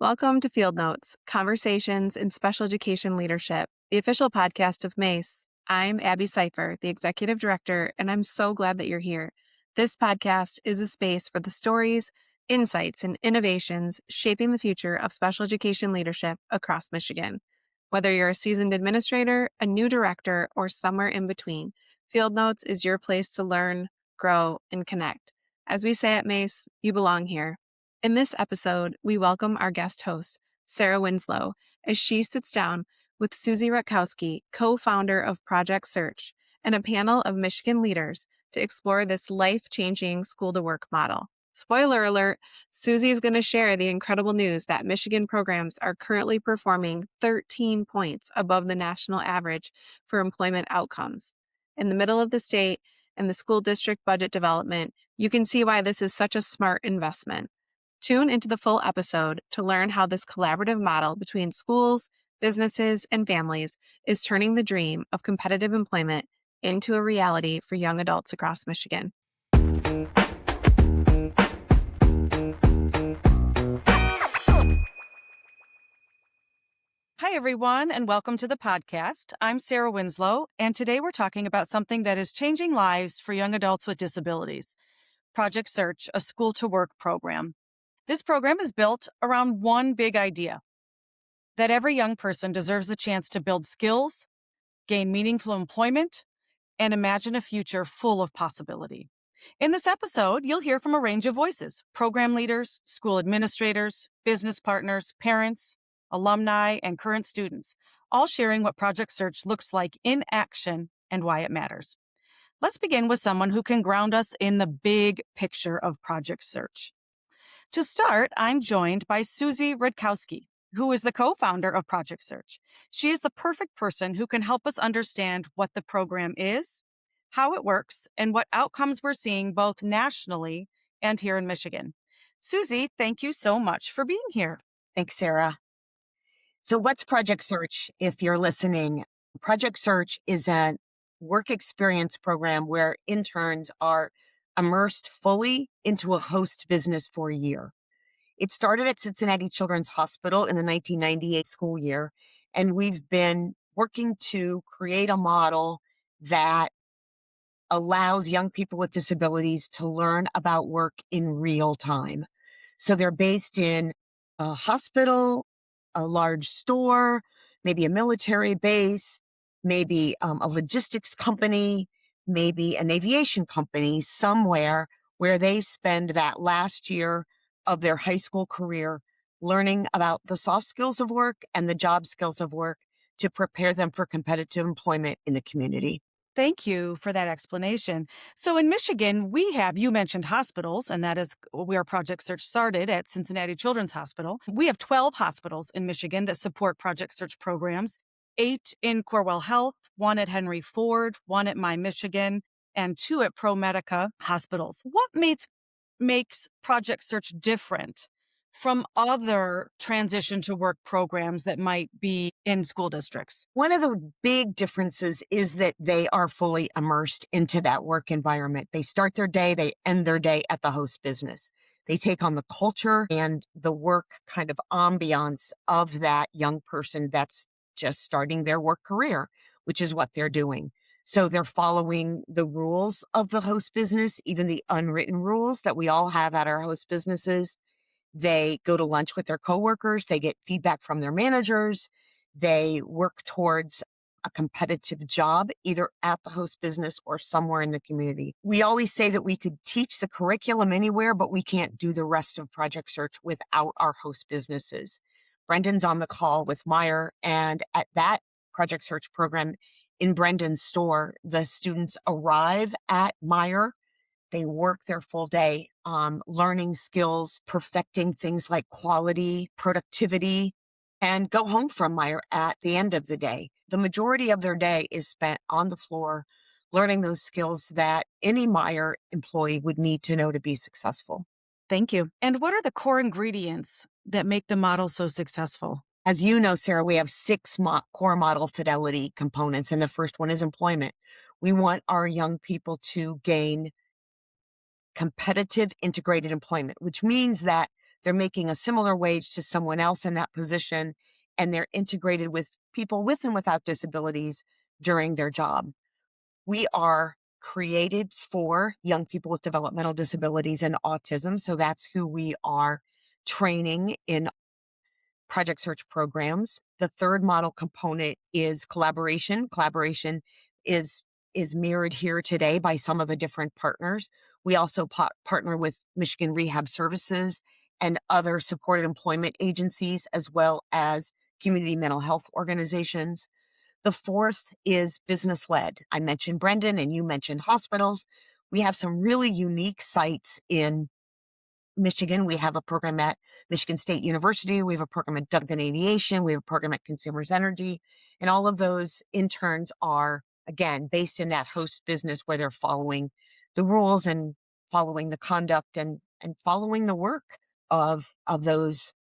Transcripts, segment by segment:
Welcome to Field Notes, Conversations in Special Education Leadership, the official podcast of MAASE. I'm Abby Seifer, the Executive Director, and I'm so glad that you're here. This podcast is a space for the stories, insights, and innovations shaping the future of special education leadership across Michigan. Whether you're a seasoned administrator, a new director, or somewhere in between, Field Notes is your place to learn, grow, and connect. As we say at MAASE, you belong here. In this episode, we welcome our guest host, Sarah Winslow, as she sits down with Susie Rutkowski, co-founder of Project Search, and a panel of Michigan leaders to explore this life-changing school-to-work model. Spoiler alert, Susie is going to share the incredible news that Michigan programs are currently performing 13 points above the national average for employment outcomes. In the middle of the state and the school district budget development, you can see why this is such a smart investment. Tune into the full episode to learn how this collaborative model between schools, businesses, and families is turning the dream of competitive employment into a reality for young adults across Michigan. Hi, everyone, and welcome to the podcast. I'm Sarah Winslow, and today we're talking about something that is changing lives for young adults with disabilities, Project Search, a school-to-work program. This program is built around one big idea, that every young person deserves the chance to build skills, gain meaningful employment, and imagine a future full of possibility. In this episode, you'll hear from a range of voices: program leaders, school administrators, business partners, parents, alumni, and current students, all sharing what Project Search looks like in action and why it matters. Let's begin with someone who can ground us in the big picture of Project Search. To start, I'm joined by Susie Rutkowski, who is the co-founder of Project Search. She is the perfect person who can help us understand what the program is, how it works, and what outcomes we're seeing both nationally and here in Michigan. Susie, thank you so much for being here. Thanks, Sarah. So what's Project Search, if you're listening? Project Search is a work experience program where interns are immersed fully into a host business for a year. It started at Cincinnati Children's Hospital in the 1998 school year, and we've been working to create a model that allows young people with disabilities to learn about work in real time. So they're based in a hospital, a large store, maybe a military base, maybe a logistics company, maybe an aviation company, somewhere where they spend that last year of their high school career learning about the soft skills of work and the job skills of work to prepare them for competitive employment in the community. Thank you for that explanation. So in Michigan, you mentioned hospitals, and that is where Project Search started at Cincinnati Children's Hospital. We have 12 hospitals in Michigan that support Project Search programs, 8 in Corewell Health, 1 at Henry Ford, 1 at MyMichigan, and 2 at ProMedica hospitals. What makes Project Search different from other transition to work programs that might be in school districts? One of the big differences is that they are fully immersed into that work environment. They start their day, they end their day at the host business. They take on the culture and the work kind of ambiance of that young person that's just starting their work career, which is what they're doing. So they're following the rules of the host business, even the unwritten rules that we all have at our host businesses. They go to lunch with their coworkers. They get feedback from their managers. They work towards a competitive job, either at the host business or somewhere in the community. We always say that we could teach the curriculum anywhere, but we can't do the rest of Project Search without our host businesses. Brendan's on the call with Meijer, and at that Project Search program in Brendan's store, the students arrive at Meijer. They work their full day learning skills, perfecting things like quality, productivity, and go home from Meijer at the end of the day. The majority of their day is spent on the floor learning those skills that any Meijer employee would need to know to be successful. Thank you. And what are the core ingredients that make the model so successful? As you know, Sarah, we have 6 core model fidelity components, and the first one is employment. We want our young people to gain competitive integrated employment, which means that they're making a similar wage to someone else in that position, and they're integrated with people with and without disabilities during their job. We are created for young people with developmental disabilities and autism. So that's who we are training in project search programs. The third model component is collaboration. Collaboration is mirrored here today by some of the different partners. We also partner with Michigan Rehab Services and other supported employment agencies, as well as community mental health organizations. The fourth is business led. I mentioned Brendan and you mentioned hospitals. We have some really unique sites in Michigan. We have a program at Michigan State University. We have a program at Duncan Aviation. We have a program at Consumers Energy. And all of those interns are, again, based in that host business where they're following the rules and following the conduct and following the work of those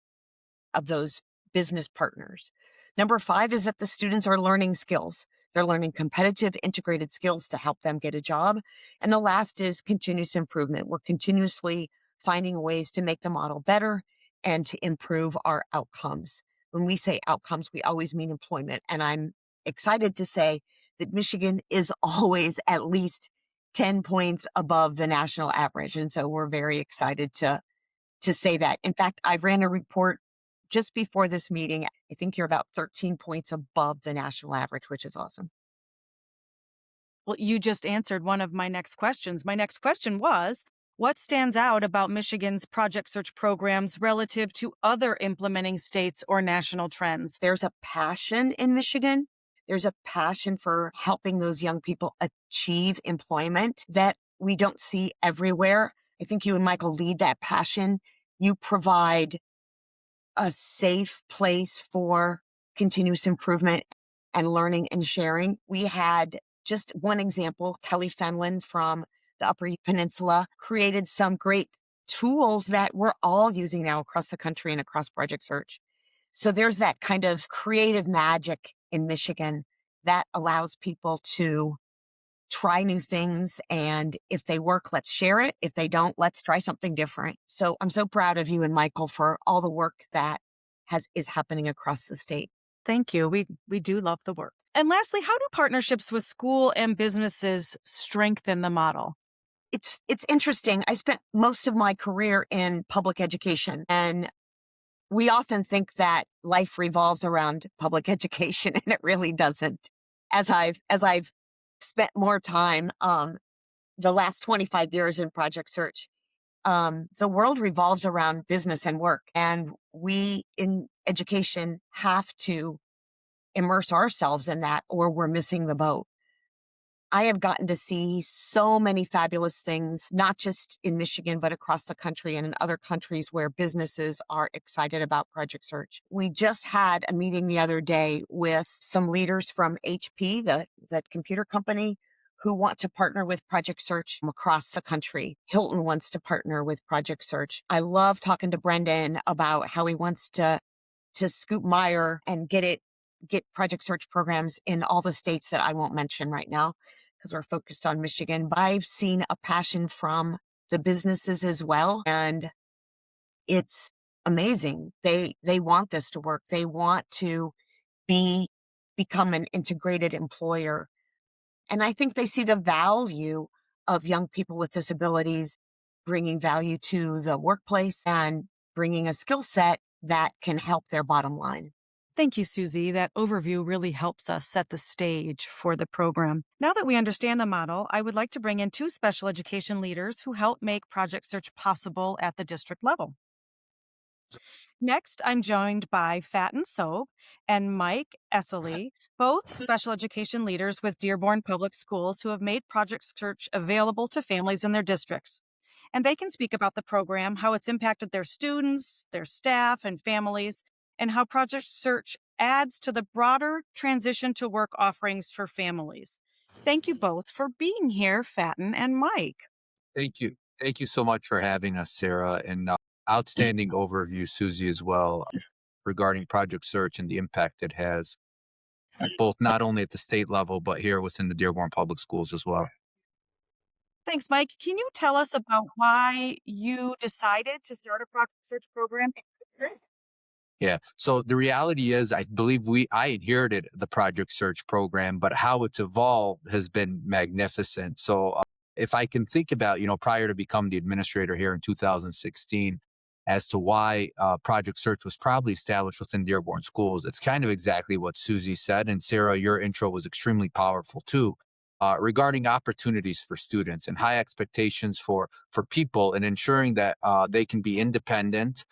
business partners. Number 5 is that the students are learning skills. They're learning competitive, integrated skills to help them get a job. And the last is continuous improvement. We're continuously finding ways to make the model better and to improve our outcomes. When we say outcomes, we always mean employment. And I'm excited to say that Michigan is always at least 10 points above the national average. And so we're very excited to say that. In fact, I ran a report just before this meeting. I think you're about 13 points above the national average, which is awesome. Well, you just answered one of my next questions. My next question was, what stands out about Michigan's project search programs relative to other implementing states or national trends? There's a passion in Michigan. There's a passion for helping those young people achieve employment that we don't see everywhere. I think you and Michael lead that passion. You provide a safe place for continuous improvement and learning and sharing. We had just one example, Kelly Fenlon from the Upper East Peninsula created some great tools that we're all using now across the country and across Project Search. So there's that kind of creative magic in Michigan that allows people to try new things. And if they work, let's share it. If they don't, let's try something different. So I'm so proud of you and Michael for all the work that is happening across the state. Thank you. We do love the work. And lastly, how do partnerships with school and businesses strengthen the model? It's interesting. I spent most of my career in public education, and we often think that life revolves around public education, and it really doesn't. As I've spent more time the last 25 years in Project Search, the world revolves around business and work, and we in education have to immerse ourselves in that, or we're missing the boat. I have gotten to see so many fabulous things, not just in Michigan, but across the country and in other countries where businesses are excited about Project Search. We just had a meeting the other day with some leaders from HP, that computer company, who want to partner with Project Search across the country. Hilton wants to partner with Project Search. I love talking to Brendan about how he wants to scoop Meijer and get Project Search programs in all the states that I won't mention right now because we're focused on Michigan. But I've seen a passion from the businesses as well, and it's amazing. They want this to work. They want to become an integrated employer. And I think they see the value of young people with disabilities bringing value to the workplace and bringing a skill set that can help their bottom line. Thank you, Susie. That overview really helps us set the stage for the program. Now that we understand the model, I would like to bring in 2 special education leaders who help make Project Search possible at the district level. Next, I'm joined by Fatin Sobh and Mike Esseily, both special education leaders with Dearborn Public Schools who have made Project Search available to families in their districts. And they can speak about the program, how it's impacted their students, their staff, and families, and how Project Search adds to the broader transition to work offerings for families. Thank you both for being here, Fatin and Mike. Thank you. Thank you so much for having us, Sarah, and outstanding overview, Susie, as well, regarding Project Search and the impact it has, both not only at the state level, but here within the Dearborn Public Schools as well. Thanks, Mike. Can you tell us about why you decided to start a project search program? Yeah. So the reality is, I believe I inherited the Project Search program, but how it's evolved has been magnificent. So if I can think about, prior to becoming the administrator here in 2016, as to why Project Search was probably established within Dearborn schools, it's kind of exactly what Susie said. And Sarah, your intro was extremely powerful too. Regarding opportunities for students and high expectations for people and ensuring that they can be independent,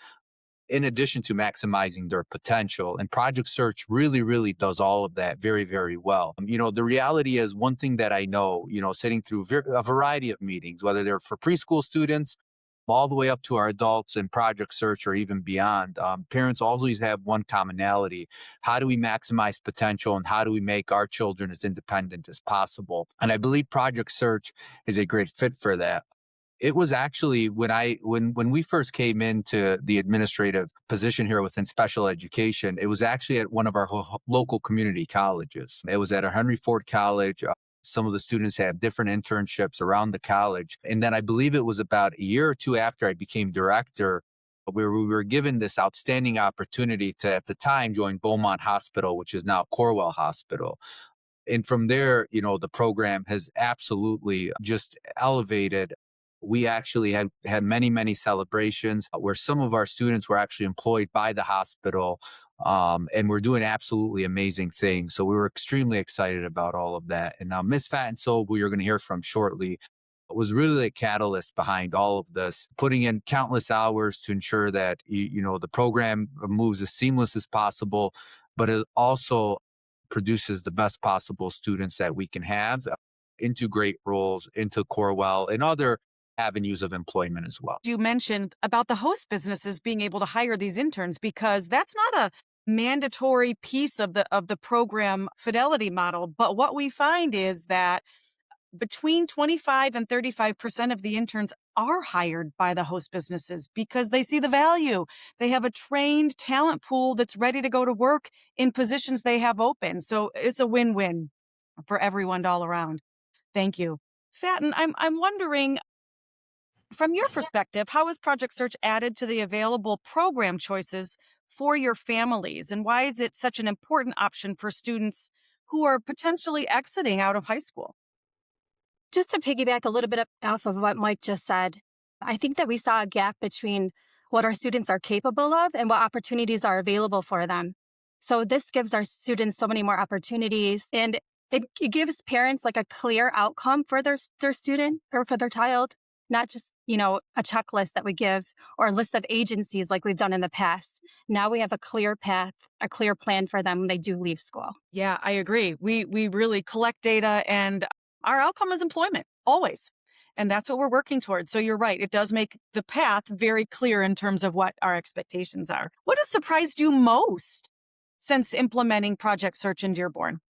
in addition to maximizing their potential. And Project Search really, really does all of that very, very well. The reality is, one thing that I know, sitting through a variety of meetings, whether they're for preschool students, all the way up to our adults in Project Search or even beyond, parents always have one commonality. How do we maximize potential and how do we make our children as independent as possible? And I believe Project Search is a great fit for that. It was actually when we first came into the administrative position here within special education, it was actually at one of our local community colleges. It was at a Henry Ford College. Some of the students had different internships around the college. And then I believe it was about a year or two after I became director, where we were given this outstanding opportunity to, at the time, join Beaumont Hospital, which is now Corewell Hospital. And from there, the program has absolutely just elevated. We actually had many, many celebrations where some of our students were actually employed by the hospital, and we're doing absolutely amazing things. So we were extremely excited about all of that. And now Ms. Fatin Sobh, who you're going to hear from shortly, was really a catalyst behind all of this, putting in countless hours to ensure that the program moves as seamless as possible, but it also produces the best possible students that we can have into great roles, into Corewell and other avenues of employment as well. You mentioned about the host businesses being able to hire these interns, because that's not a mandatory piece of the program fidelity model. But what we find is that between 25 and 35% of the interns are hired by the host businesses because they see the value. They have a trained talent pool that's ready to go to work in positions they have open. So it's a win-win for everyone all around. Thank you. Fatin, I'm wondering, from your perspective, how has Project Search added to the available program choices for your families? And why is it such an important option for students who are potentially exiting out of high school? Just to piggyback a little bit off of what Mike just said, I think that we saw a gap between what our students are capable of and what opportunities are available for them. So this gives our students so many more opportunities, and it gives parents like a clear outcome for their student or for their child. Not just, a checklist that we give or a list of agencies like we've done in the past. Now we have a clear path, a clear plan for them when they do leave school. Yeah, I agree. We really collect data, and our outcome is employment, always. And that's what we're working towards. So you're right. It does make the path very clear in terms of what our expectations are. What has surprised you most since implementing Project Search in Dearborn?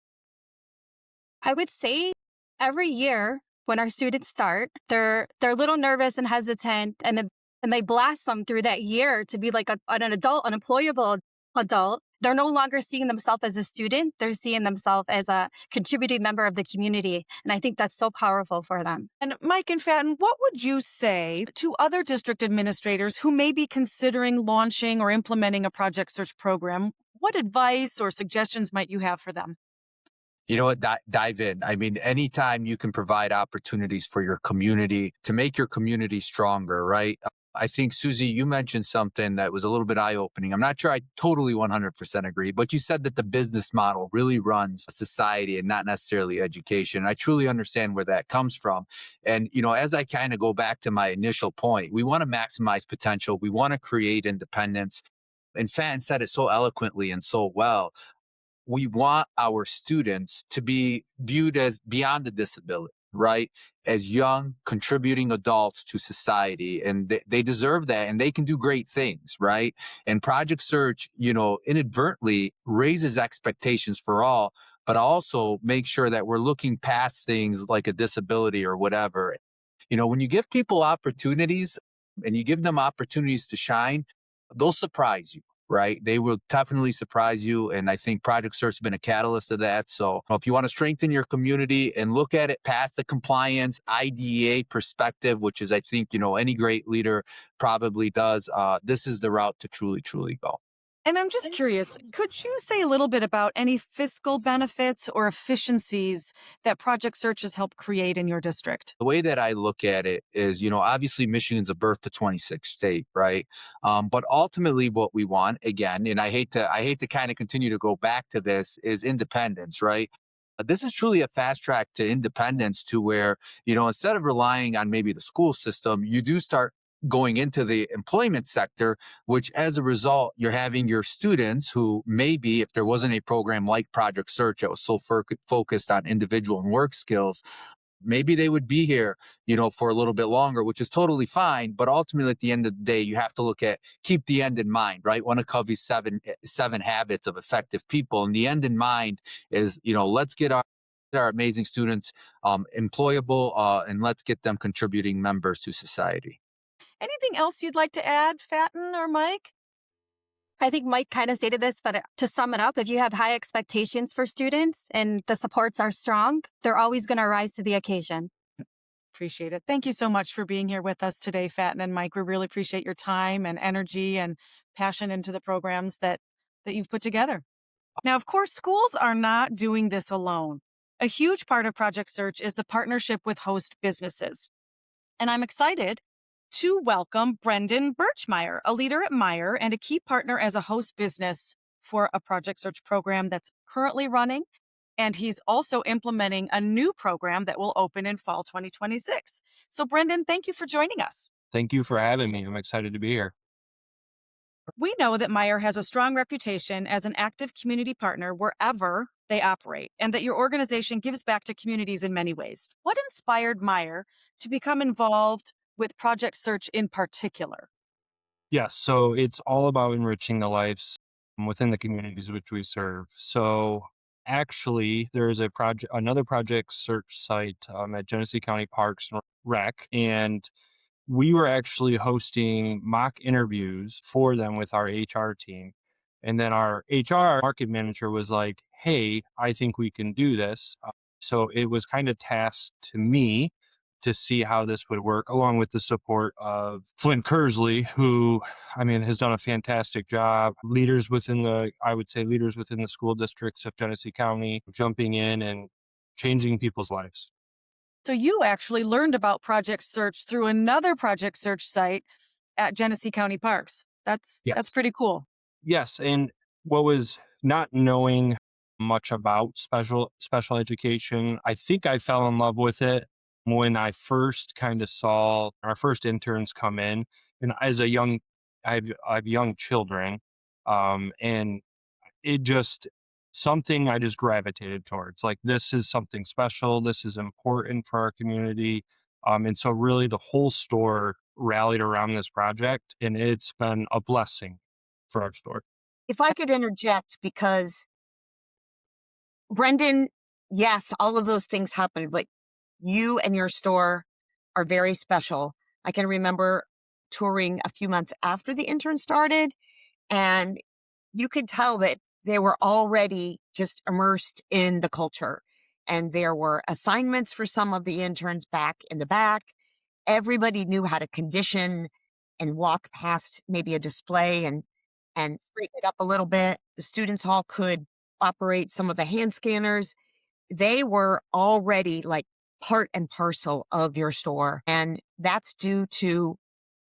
I would say every year, when our students start, they're a little nervous and hesitant, and they blast them through that year to be like an adult, an employable adult. They're no longer seeing themselves as a student. They're seeing themselves as a contributing member of the community. And I think that's so powerful for them. And Mike and Fatin, what would you say to other district administrators who may be considering launching or implementing a Project Search program? What advice or suggestions might you have for them? You know what? Dive in. I mean, anytime you can provide opportunities for your community to make your community stronger, right? I think, Susie, you mentioned something that was a little bit eye-opening. I'm not sure I totally 100% agree, but you said that the business model really runs society and not necessarily education. I truly understand where that comes from. And, as I kind of go back to my initial point, we want to maximize potential. We want to create independence. And Fatin said it so eloquently and so well. We want our students to be viewed as beyond a disability, right? As young, contributing adults to society. And they deserve that, and they can do great things, right? And Project Search, inadvertently raises expectations for all, but also make sure that we're looking past things like a disability or whatever. When you give people opportunities and you give them opportunities to shine, they'll surprise you. right? They will definitely surprise you. And I think Project Search has been a catalyst of that. So if you want to strengthen your community and look at it past the compliance IDEA perspective, which is, I think, any great leader probably does, this is the route to truly go. And I'm just curious, could you say a little bit about any fiscal benefits or efficiencies that Project Search has helped create in your district? The way that I look at it is, obviously Michigan's a birth to 26 state, right? But ultimately what we want, again, and I hate to kind of continue to go back to this, is independence, right? This is truly a fast track to independence, to where, instead of relying on maybe the school system, you do start going into the employment sector, which as a result, you're having your students who maybe, if there wasn't a program like Project Search that was so focused on individual and work skills, maybe they would be here, for a little bit longer, which is totally fine. But ultimately, at the end of the day, you have to keep the end in mind, right? One of Covey's seven habits of effective people. And the end in mind is, let's get our amazing students employable, and let's get them contributing members to society. Anything else you'd like to add, Fatin or Mike? I think Mike kind of stated this, but to sum it up, if you have high expectations for students and the supports are strong, they're always going to rise to the occasion. Appreciate it. Thank you so much for being here with us today, Fatin and Mike. We really appreciate your time and energy and passion into the programs that you've put together. Now, of course, schools are not doing this alone. A huge part of Project Search is the partnership with host businesses. And I'm excited to welcome Brendan Birchmeier, a leader at Meijer and a key partner as a host business for a Project Search program that's currently running. And he's also implementing a new program that will open in fall 2026. So, Brendan, thank you for joining us. Thank you for having me. I'm excited to be here. We know that Meijer has a strong reputation as an active community partner wherever they operate, and that your organization gives back to communities in many ways. What inspired Meijer to become involved with Project Search in particular? Yes, so it's all about enriching the lives within the communities which we serve. So actually, there's another Project Search site at Genesee County Parks and Rec, and we were actually hosting mock interviews for them with our HR team. And then our HR market manager was like, hey, I think we can do this. So it was kind of tasked to me to see how this would work, along with the support of Flint Kersley, who, has done a fantastic job. Leaders within the school districts of Genesee County, jumping in and changing people's lives. So you actually learned about Project Search through another Project Search site at Genesee County Parks. That's pretty cool. Yes, and what was not knowing much about special education, I think I fell in love with it when I first kind of saw our first interns come in. And as I have young children, and it just something I just gravitated towards. Like, this is something special. This is important for our community. And so really the whole store rallied around this project, and it's been a blessing for our store. If I could interject, because Brendan, yes, all of those things happened, but you and your store are very special. I can remember touring a few months after the intern started, and you could tell that they were already just immersed in the culture. And there were assignments for some of the interns back in the back. Everybody knew how to condition and walk past maybe a display and straighten it up a little bit. The students all could operate some of the hand scanners. They were already like part and parcel of your store. And that's due to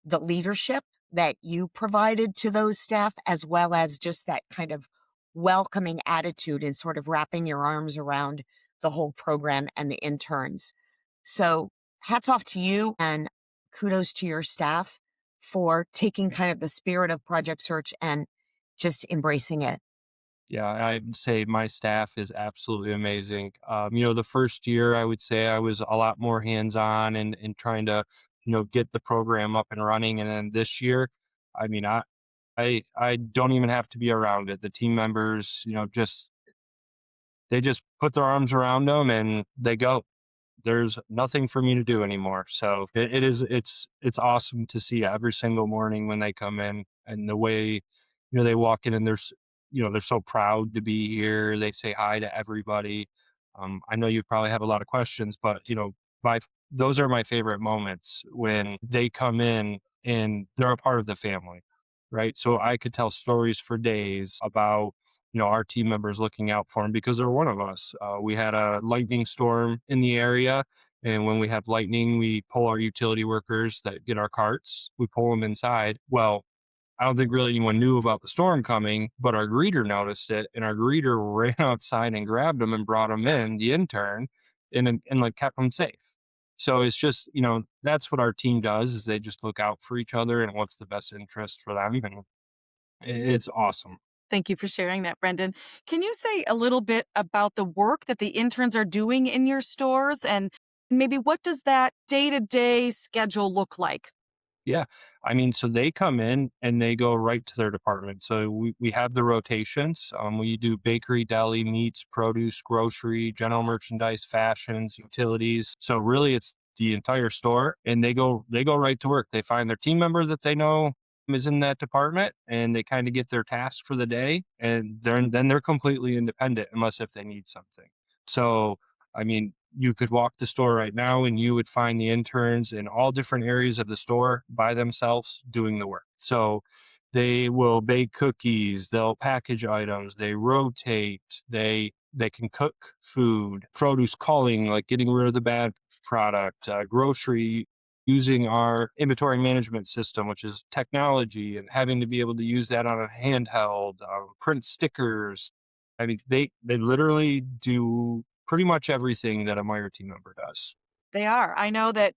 the leadership that you provided to those staff, as well as just that kind of welcoming attitude and sort of wrapping your arms around the whole program and the interns. So hats off to you, and kudos to your staff for taking kind of the spirit of Project Search and just embracing it. Yeah, I'd say my staff is absolutely amazing. The first year, I would say I was a lot more hands-on and trying to, get the program up and running. And then this year, I don't even have to be around it. The team members, they just put their arms around them and they go. There's nothing for me to do anymore. So it's awesome to see every single morning when they come in, and the way they walk in and they're so proud to be here. They say hi to everybody. I know you probably have a lot of questions, but my those are my favorite moments when they come in and they're a part of the family, right? So I could tell stories for days about our team members looking out for them because they're one of us. We had a lightning storm in the area, and when we have lightning, we pull our utility workers that get our carts. We pull them inside. Well, I don't think really anyone knew about the storm coming, but our greeter noticed it, and our greeter ran outside and grabbed them and brought them in, the intern, and like kept them safe. So it's just, that's what our team does is they just look out for each other and what's the best interest for them. And it's awesome. Thank you for sharing that, Brendan. Can you say a little bit about the work that the interns are doing in your stores, and maybe what does that day-to-day schedule look like? Yeah. I mean, so they come in and they go right to their department. So we have the rotations. We do bakery, deli, meats, produce, grocery, general merchandise, fashions, utilities. So really it's the entire store, and they go right to work. They find their team member that they know is in that department, and they kind of get their task for the day, and then they're completely independent unless if they need something. So I mean, you could walk the store right now and you would find the interns in all different areas of the store by themselves doing the work. So they will bake cookies, they'll package items, they rotate, they can cook food, produce culling, like getting rid of the bad product, grocery, using our inventory management system, which is technology, and having to be able to use that on a handheld, print stickers. I mean, they literally do pretty much everything that a Meijer team member does. They are. I know that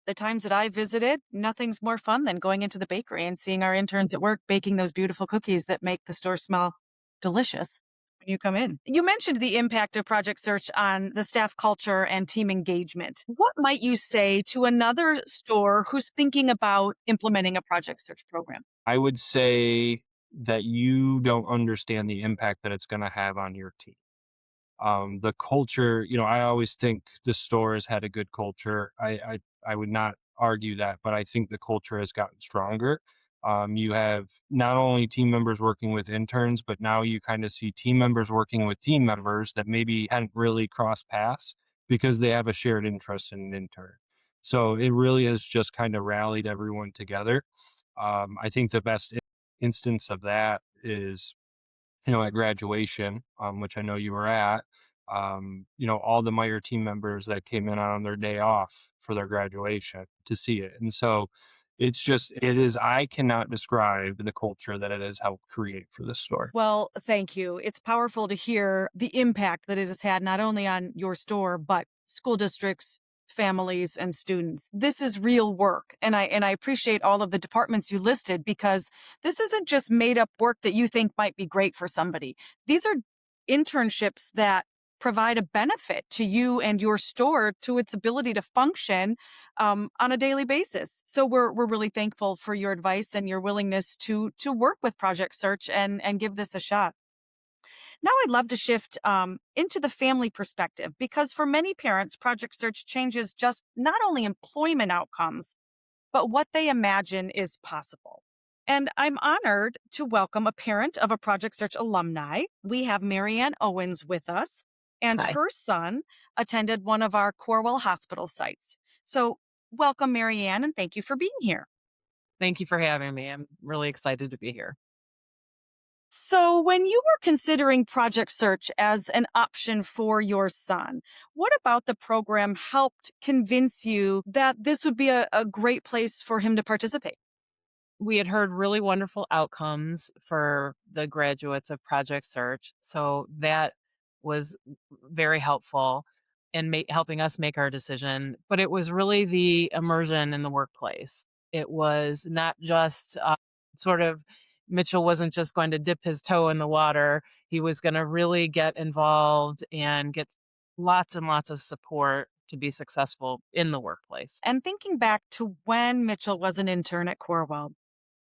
the times that I visited, nothing's more fun than going into the bakery and seeing our interns at work baking those beautiful cookies that make the store smell delicious when you come in. You mentioned the impact of Project Search on the staff culture and team engagement. What might you say to another store who's thinking about implementing a Project Search program? I would say that you don't understand the impact that it's going to have on your team. The culture, I always think the store has had a good culture. I would not argue that, but I think the culture has gotten stronger. You have not only team members working with interns, but now you kind of see team members working with team members that maybe hadn't really crossed paths because they have a shared interest in an intern. So it really has just kind of rallied everyone together. I think the best instance of that is at graduation, which I know you were at, all the Meijer team members that came in on their day off for their graduation to see it. And so I cannot describe the culture that it has helped create for this store. Well, thank you. It's powerful to hear the impact that it has had not only on your store, but school districts, families, and students. This is real work. And I appreciate all of the departments you listed, because this isn't just made up work that you think might be great for somebody. These are internships that provide a benefit to you and your store, to its ability to function on a daily basis. So we're really thankful for your advice and your willingness to work with Project Search and give this a shot. Now I'd love to shift into the family perspective, because for many parents, Project Search changes just not only employment outcomes, but what they imagine is possible. And I'm honored to welcome a parent of a Project Search alumni. We have Marianne Owens with us, and Hi. her son attended one of our Corewell Hospital sites. So welcome, Marianne, and thank you for being here. Thank you for having me. I'm really excited to be here. So when you were considering Project Search as an option for your son, what about the program helped convince you that this would be a great place for him to participate? We had heard really wonderful outcomes for the graduates of Project Search. So that was very helpful in helping us make our decision. But it was really the immersion in the workplace. It was not just sort of Mitchell wasn't just going to dip his toe in the water. He was going to really get involved and get lots and lots of support to be successful in the workplace. And thinking back to when Mitchell was an intern at Corewell,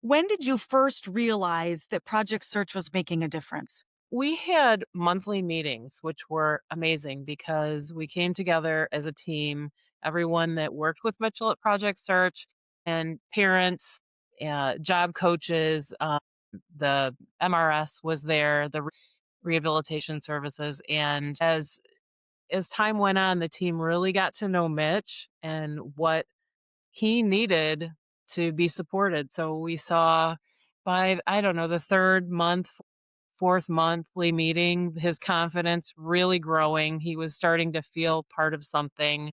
when did you first realize that Project Search was making a difference? We had monthly meetings, which were amazing because we came together as a team, everyone that worked with Mitchell at Project Search, and parents, job coaches, The MRS was there, the rehabilitation services. And as time went on, the team really got to know Mitch and what he needed to be supported. So we saw by, I don't know, the third month, fourth monthly meeting, his confidence really growing. He was starting to feel part of something,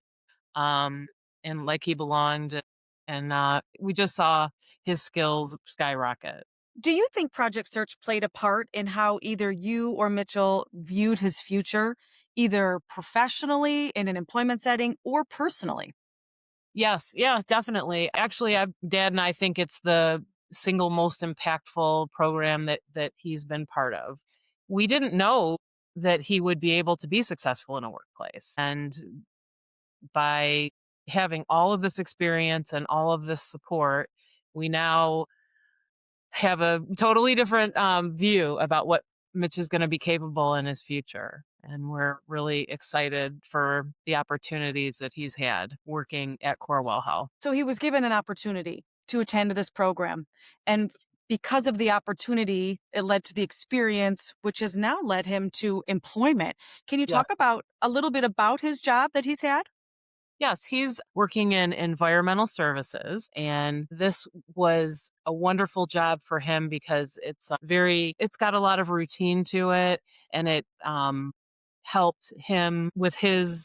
um, and like he belonged. And we just saw his skills skyrocket. Do you think Project Search played a part in how either you or Mitchell viewed his future, either professionally in an employment setting or personally? Yes, yeah, definitely. Actually, Dad and I think it's the single most impactful program that he's been part of. We didn't know that he would be able to be successful in a workplace. And by having all of this experience and all of this support, we now have a totally different view about what Mitch is going to be capable in his future. And we're really excited for the opportunities that he's had working at Corewell Health. So he was given an opportunity to attend this program. And because of the opportunity, it led to the experience, which has now led him to employment. Can you Yes. talk about a little bit about his job that he's had? Yes, he's working in environmental services, and this was a wonderful job for him because it's got a lot of routine to it, and it helped him with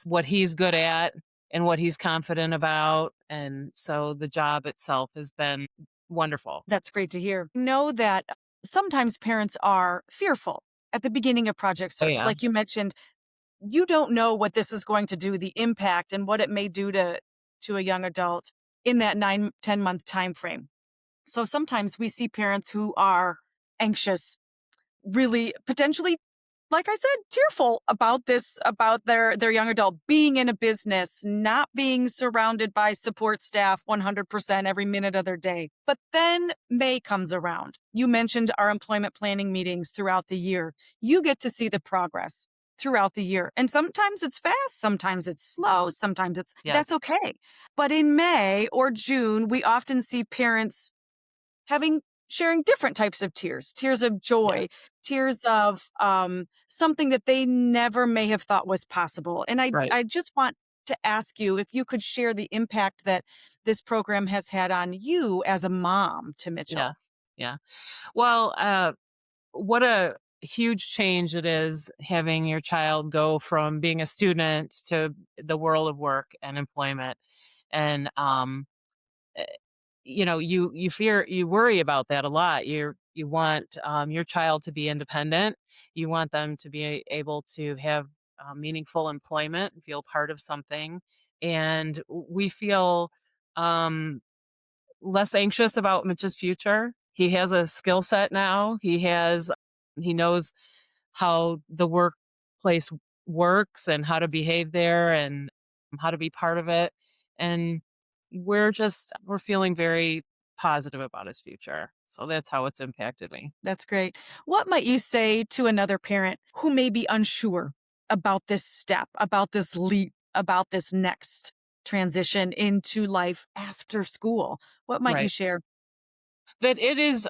what he's good at and what he's confident about, and so the job itself has been wonderful. That's great to hear. Know that sometimes parents are fearful at the beginning of Project Oh Search. yeah, Like you mentioned, you don't know what this is going to do, the impact and what it may do to a young adult in that 9-10 month time frame. So sometimes we see parents who are anxious, really potentially, like I said, tearful about this, about their young adult being in a business, not being surrounded by support staff 100% every minute of their day. But then May comes around. You mentioned our employment planning meetings throughout the year. You get to see the progress throughout the year. And sometimes it's fast, sometimes it's slow, sometimes that's yes, okay. But in May or June, we often see parents sharing different types of tears of yeah, joy, tears of something that they never may have thought was possible. And right, I just want to ask you if you could share the impact that this program has had on you as a mom to yeah, Mitchell. yeah. Well, what a huge change it is having your child go from being a student to the world of work and employment. And eh, you worry about that a lot. You want your child to be independent. You want them to be able to have meaningful employment and feel part of something. And we feel um, less anxious about Mitch's future. He has a skill set now. He knows how the workplace works and how to behave there and how to be part of it. And we're feeling very positive about his future. So that's how it's impacted me. That's great. What might you say to another parent who may be unsure about this step, about this leap, about this next transition into life after school? What might you Right. share? That it is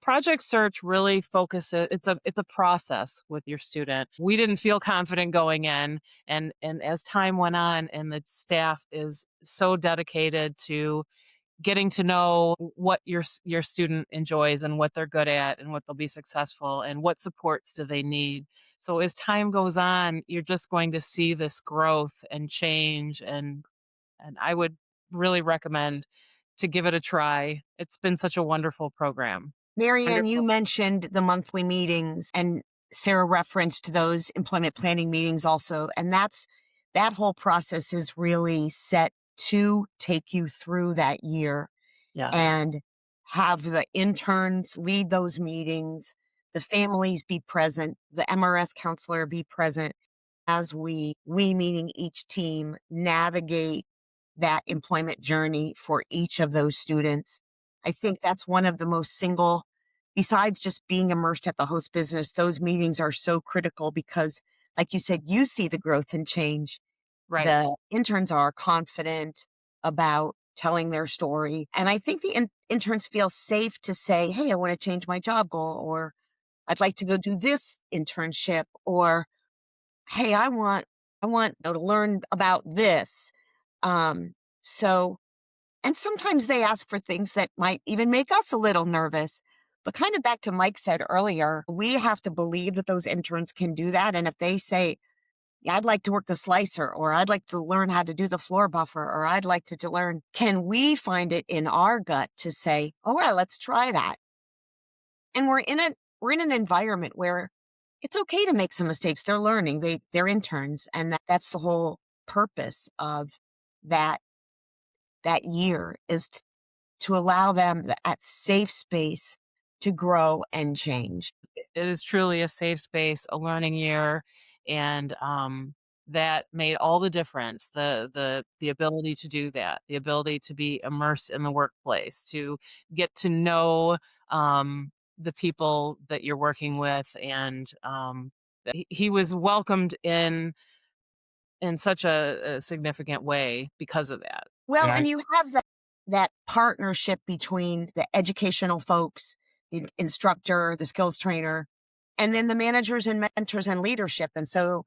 Project Search really focuses it's a process with your student. We didn't feel confident going in, and as time went on and the staff is so dedicated to getting to know what your student enjoys and what they're good at and what they'll be successful and what supports do they need. So as time goes on, you're just going to see this growth and change, and I would really recommend to give it a try. It's been such a wonderful program. Marianne, you Wonderful. mentioned the monthly meetings, and Sarah referenced those employment planning meetings also. And that whole process is really set to take you through that year Yes. and have the interns lead those meetings, the families be present, the MRS counselor be present as we meaning each team navigate that employment journey for each of those students. I think that's one of the most besides just being immersed at the host business, those meetings are so critical because, like you said, you see the growth and change. Right. The interns are confident about telling their story. And I think the interns feel safe to say, hey, I want to change my job goal, or I'd like to go do this internship, or hey, I want to learn about this. So, and sometimes they ask for things that might even make us a little nervous. But kind of back to Mike said earlier, we have to believe that those interns can do that. And if they say, yeah, I'd like to work the slicer, or I'd like to learn how to do the floor buffer, or I'd like to learn, can we find it in our gut to say, all right, let's try that. And we're in an environment where it's okay to make some mistakes. They're learning, they're interns. And that's the whole purpose of that year, is to allow them that safe space to grow and change. It is truly a safe space, a learning year, and that made all the difference. The ability to do that, the ability to be immersed in the workplace, to get to know the people that you're working with, and he was welcomed in such a significant way because of that. Well, and you have that partnership between the educational folks, the instructor, the skills trainer, and then the managers and mentors and leadership. And so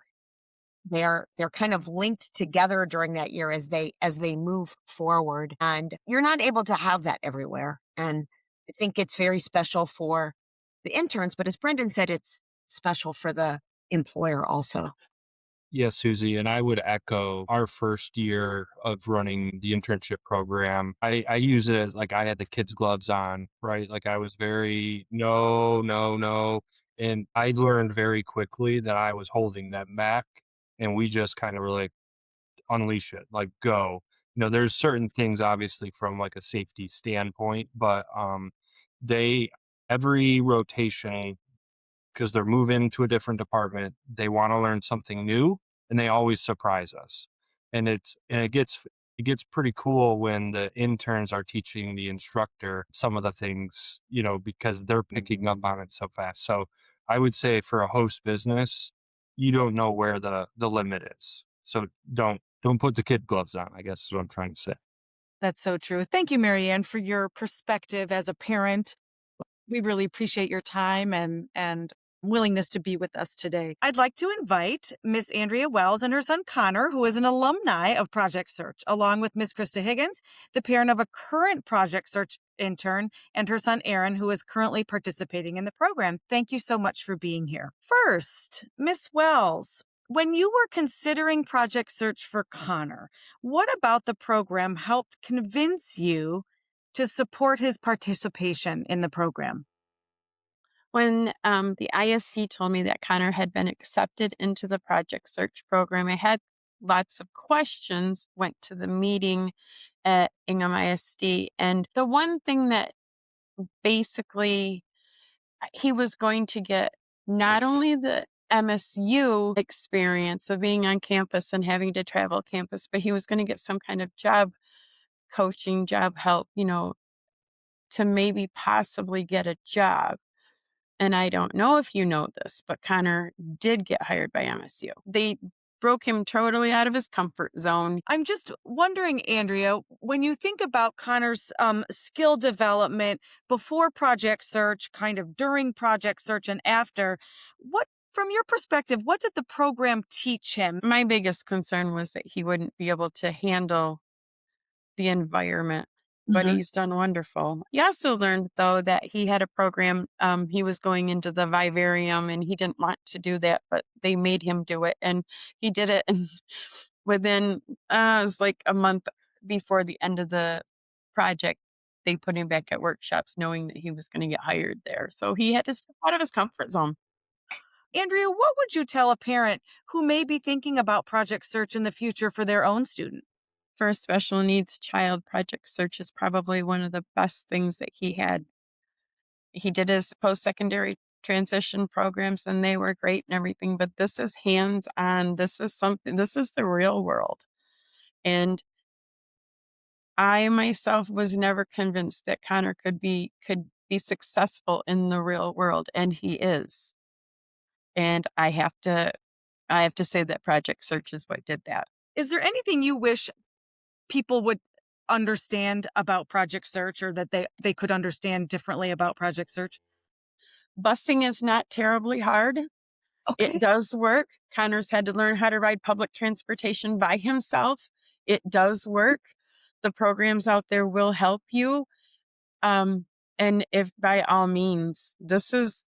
they're kind of linked together during that year as they move forward. And you're not able to have that everywhere. And I think it's very special for the interns, but as Brendan said, it's special for the employer also. Yes, Susie, and I would echo our first year of running the internship program. I use it as like I had the kids' gloves on, right? Like I was very no, no, no. And I learned very quickly that I was holding them back, and we just kind of were like, unleash it, like go. There's certain things obviously from like a safety standpoint, but they every rotation, because they're moving to a different department, they want to learn something new, and they always surprise us. And it gets pretty cool when the interns are teaching the instructor some of the things, because they're picking up on it so fast. So I would say for a host business, you don't know where the limit is. So don't put the kid gloves on, I guess is what I'm trying to say. That's so true. Thank you, Marianne, for your perspective as a parent. We really appreciate your time and willingness to be with us today. I'd like to invite Miss Andrea Wells and her son Connor, who is an alumni of Project Search, along with Miss Krista Higgins, the parent of a current Project Search intern, and her son Aaron, who is currently participating in the program. Thank you so much for being here. First, Miss Wells, when you were considering Project Search for Connor, what about the program helped convince you to support his participation in the program? When the ISD told me that Connor had been accepted into the Project Search program, I had lots of questions, went to the meeting at Ingham ISD. And the one thing that basically he was going to get not only the MSU experience of being on campus and having to travel campus, but he was going to get some kind of job coaching, job help, to maybe possibly get a job. And I don't know if you know this, but Connor did get hired by MSU. They broke him totally out of his comfort zone. I'm just wondering, Andrea, when you think about Connor's skill development before Project Search, kind of during Project Search and after, from your perspective, what did the program teach him? My biggest concern was that he wouldn't be able to handle the environment, but he's done wonderful. He also learned, though, that he had a program. He was going into the vivarium and he didn't want to do that, but they made him do it. And he did it. And within, it was like a month before the end of the project, they put him back at workshops knowing that he was going to get hired there. So he had to step out of his comfort zone. Andrea, what would you tell a parent who may be thinking about Project Search in the future for their own student? For a special needs child, Project Search is probably one of the best things that he had. He did his post-secondary transition programs and they were great and everything, but this is hands-on. This is the real world. And I myself was never convinced that Connor could be successful in the real world, and he is. And I have to say that Project Search is what did that. Is there anything you wish people would understand about Project Search, or that they could understand differently about Project Search? Busing is not terribly hard. Okay. It does work. Connor's had to learn how to ride public transportation by himself. It does work. The programs out there will help you. And if by all means, this is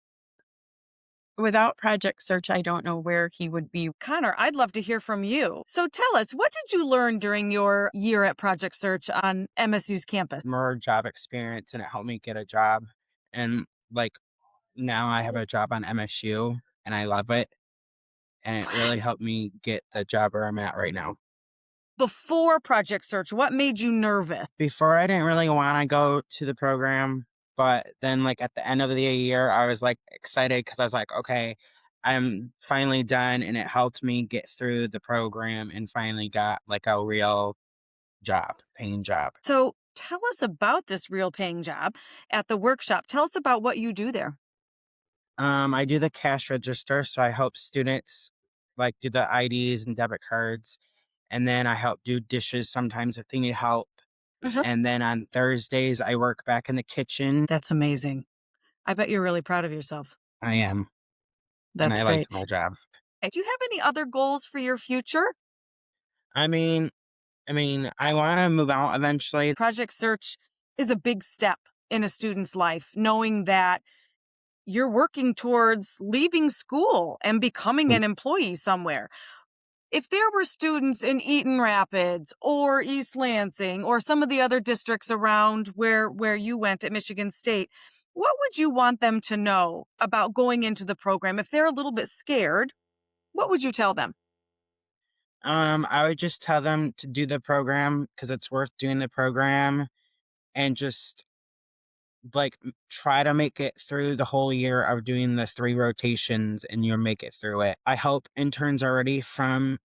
without Project Search, I don't know where he would be. Connor, I'd love to hear from you. So tell us, what did you learn during your year at Project Search on MSU's campus? More job experience, and it helped me get a job. And like now I have a job on MSU and I love it. And it really helped me get the job where I'm at right now. Before Project Search, what made you nervous? Before, I didn't really want to go to the program, but then like at the end of the year, I was like excited because I was like, okay, I'm finally done, and it helped me get through the program and finally got like a real job, paying job. So tell us about this real paying job at the workshop. Tell us about what you do there. I do the cash register, so I help students like do the IDs and debit cards, and then I help do dishes sometimes if they need help. And then on Thursdays, I work back in the kitchen. That's amazing. I bet you're really proud of yourself. I am. That's and I great. like my job. Do you have any other goals for your future? I mean, I want to move out eventually. Project Search is a big step in a student's life, knowing that you're working towards leaving school and becoming an employee somewhere. If there were students in Eaton Rapids or East Lansing or some of the other districts around where you went at Michigan State, what would you want them to know about going into the program? If they're a little bit scared, what would you tell them? I would just tell them to do the program because it's worth doing the program, and just like try to make it through the whole year of doing the 3 rotations, and you'll make it through it. I help interns already from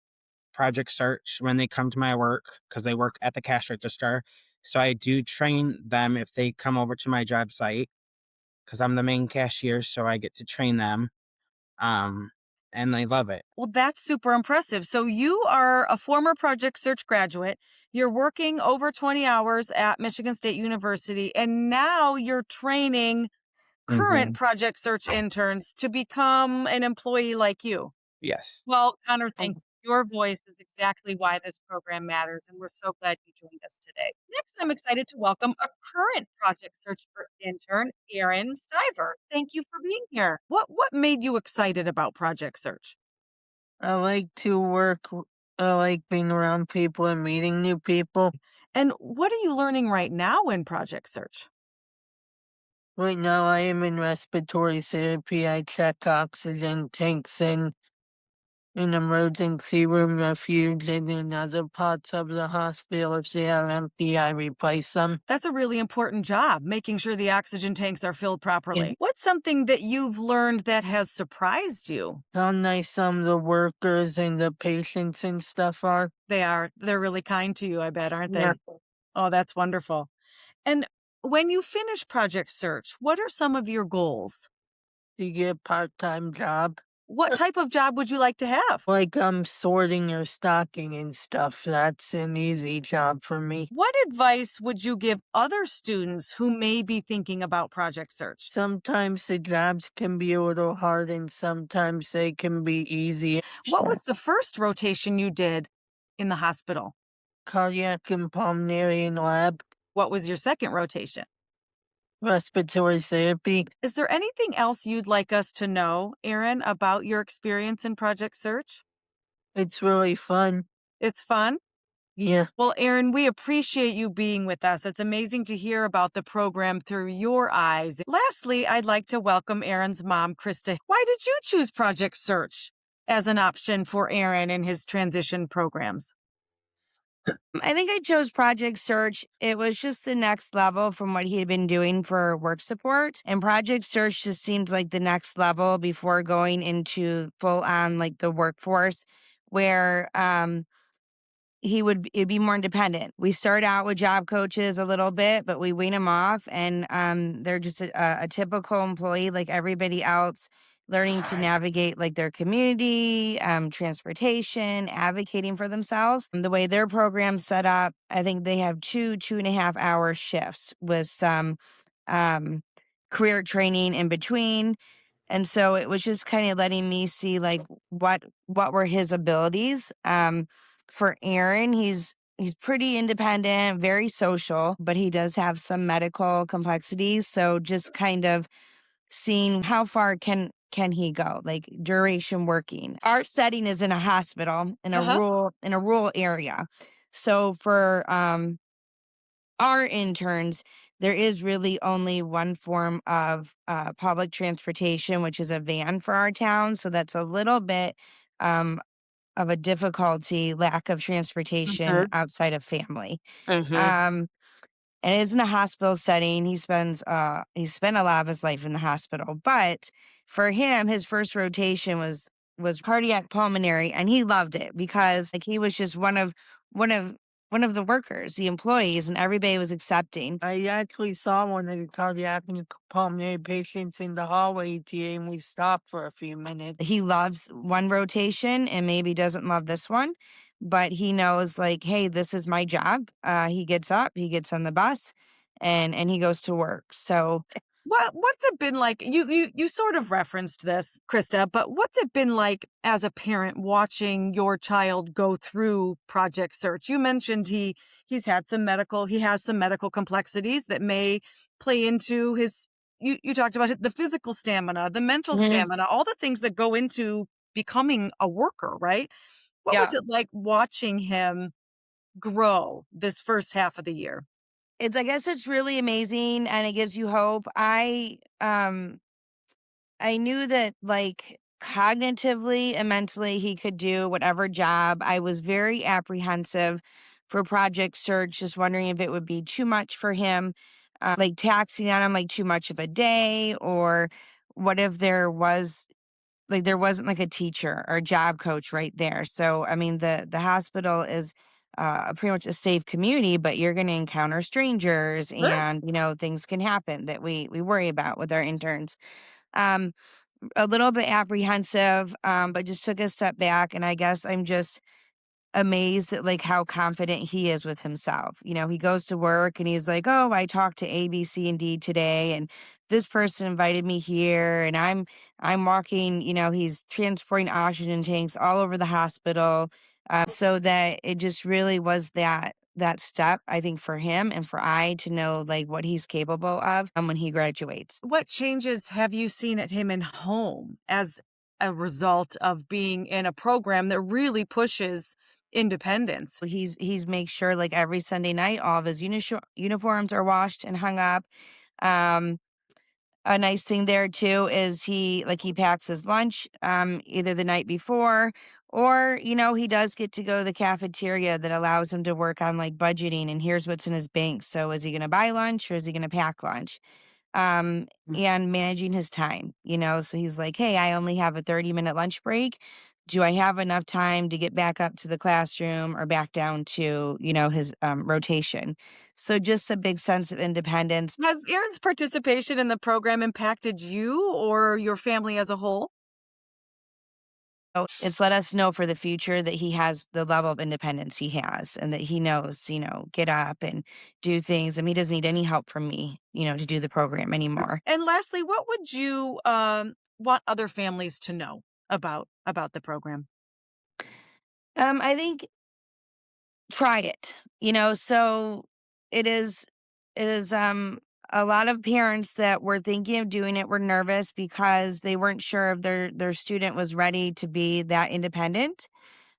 Project Search when they come to my work because they work at the cash register. So I do train them if they come over to my job site because I'm the main cashier, so I get to train them. And they love it. Well, that's super impressive. So you are a former Project Search graduate. You're working over 20 hours at Michigan State University, and now you're training current Project Search interns to become an employee like you. Yes. Well, Connor, thank you. Your voice is exactly why this program matters, and we're so glad you joined us today. Next, I'm excited to welcome a current Project Search intern, Erin Stiver. Thank you for being here. What made you excited about Project Search? I like to work. I like being around people and meeting new people. And what are you learning right now in Project Search? Right now, I am in respiratory therapy. I check oxygen tanks in an emergency room refuge and in other parts of the hospital. If they are empty, I replace them. That's a really important job, making sure the oxygen tanks are filled properly. Yeah. What's something that you've learned that has surprised you? How nice some of the workers and the patients and stuff are. They are. They're really kind to you, I bet, aren't they? Yeah. Oh, that's wonderful. And when you finish Project Search, what are some of your goals? To get a part-time job. What type of job would you like to have? Like sorting or stocking and stuff. That's an easy job for me. What advice would you give other students who may be thinking about Project Search? Sometimes the jobs can be a little hard and sometimes they can be easy. What was the first rotation you did in the hospital? Cardiac and pulmonary and lab. What was your second rotation? Respiratory therapy. Is there anything else you'd like us to know, Erin, about your experience in Project Search? It's really fun. It's fun? Yeah. Well, Erin, we appreciate you being with us. It's amazing to hear about the program through your eyes. Lastly, I'd like to welcome Erin's mom, Krista. Why did you choose Project Search as an option for Erin in his transition programs? I think I chose Project Search. It was just the next level from what he had been doing for work support. And Project Search just seemed like the next level before going into full on like the workforce where it'd be more independent. We start out with job coaches a little bit, but we wean them off and they're just a typical employee like everybody else. learning to navigate like their community, transportation, advocating for themselves. And the way their program's set up, I think they have 2.5 hour shifts with some career training in between. And so it was just kind of letting me see like what were his abilities. For Aaron, he's pretty independent, very social, but he does have some medical complexities. So just kind of seeing how far can he go, like duration working. Our setting is in a hospital in a rural area. So for our interns, there is really only one form of public transportation, which is a van for our town. So that's a little bit of a difficulty, lack of transportation outside of family. And it's in a hospital setting. He spent a lot of his life in the hospital. But for him, his first rotation was cardiac pulmonary, and he loved it because like he was just one of the workers, the employees, and everybody was accepting. I actually saw one of the cardiac and pulmonary patients in the hallway today, and we stopped for a few minutes. He loves one rotation and maybe doesn't love this one, but he knows like, hey, this is my job. He gets up, he gets on the bus, and he goes to work. So What's it been like? You sort of referenced this, Krista, but what's it been like as a parent watching your child go through Project Search? You mentioned he has some medical complexities that may play into his. You talked about the physical stamina, the mental stamina, all the things that go into becoming a worker, right? What was it like watching him grow this first half of the year? I guess it's really amazing and it gives you hope. I knew that like cognitively and mentally he could do whatever job. I was very apprehensive for Project Search, just wondering if it would be too much for him, like taxing on him like too much of a day, or what if there wasn't like a teacher or a job coach right there. So I mean the hospital is pretty much a safe community, but you're going to encounter strangers and, things can happen that we worry about with our interns. A little bit apprehensive, but just took a step back. And I guess I'm just amazed at like how confident he is with himself. He goes to work and he's like, oh, I talked to A, B, C, and D today, and this person invited me here, and I'm walking, he's transporting oxygen tanks all over the hospital. So that it just really was that step, I think, for him and for I to know like what he's capable of when he graduates. What changes have you seen at him in home as a result of being in a program that really pushes independence? He's makes sure like every Sunday night all of his uniforms are washed and hung up. A nice thing there too is he packs his lunch either the night before, or he does get to go to the cafeteria that allows him to work on like budgeting and here's what's in his bank. So is he going to buy lunch or is he going to pack lunch? And managing his time, so he's like, hey, I only have a 30-minute lunch break. Do I have enough time to get back up to the classroom or back down to, his rotation? So just a big sense of independence. Has Aaron's participation in the program impacted you or your family as a whole? It's let us know for the future that he has the level of independence he has and that he knows, get up and do things. I mean, he doesn't need any help from me, to do the program anymore. And lastly, what would you want other families to know about the program? I think try it, so it is a lot of parents that were thinking of doing it were nervous because they weren't sure if their student was ready to be that independent,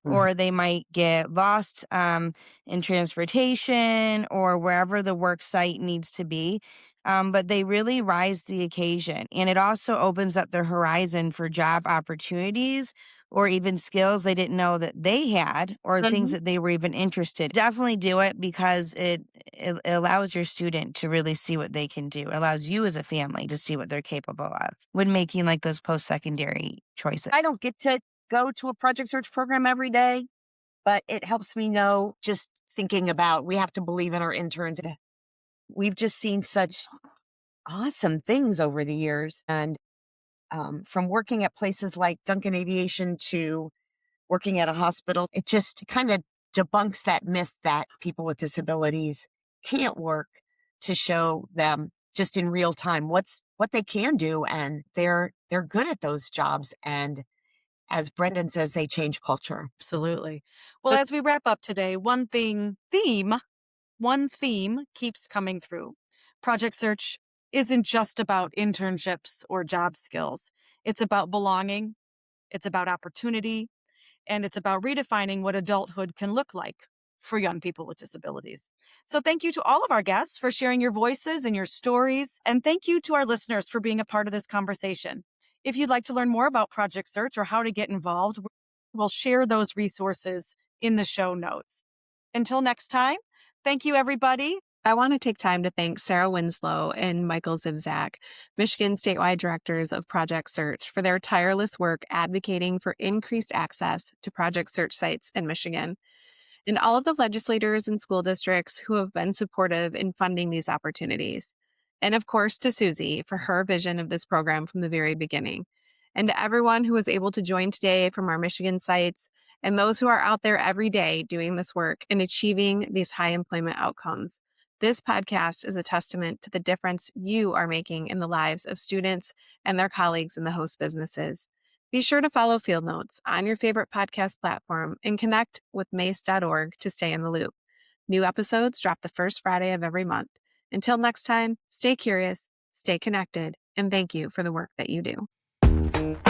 or they might get lost in transportation or wherever the work site needs to be. But they really rise to the occasion. And it also opens up their horizon for job opportunities or even skills they didn't know that they had or things that they were even interested. Definitely do it because it allows your student to really see what they can do. It allows you as a family to see what they're capable of when making like those post-secondary choices. I don't get to go to a Project Search program every day, but it helps me know, just thinking about, we have to believe in our interns. We've just seen such awesome things over the years, and from working at places like Duncan Aviation to working at a hospital. It just kind of debunks that myth that people with disabilities can't work, to show them just in real time what they can do, and they're good at those jobs. And as Brendan says, they change culture. Absolutely. Well, as we wrap up today, one theme keeps coming through. Project Search isn't just about internships or job skills. It's about belonging, it's about opportunity, and it's about redefining what adulthood can look like for young people with disabilities. So thank you to all of our guests for sharing your voices and your stories. And thank you to our listeners for being a part of this conversation. If you'd like to learn more about Project Search or how to get involved, we'll share those resources in the show notes. Until next time, thank you, everybody. I want to take time to thank Sarah Winslow and Michael Zivzak, Michigan statewide directors of Project Search, for their tireless work advocating for increased access to Project Search sites in Michigan, and all of the legislators and school districts who have been supportive in funding these opportunities. And of course, to Susie for her vision of this program from the very beginning. And to everyone who was able to join today from our Michigan sites, and those who are out there every day doing this work and achieving these high employment outcomes. This podcast is a testament to the difference you are making in the lives of students and their colleagues in the host businesses. Be sure to follow Field Notes on your favorite podcast platform and connect with MAASE.org to stay in the loop. New episodes drop the first Friday of every month. Until next time, stay curious, stay connected, and thank you for the work that you do.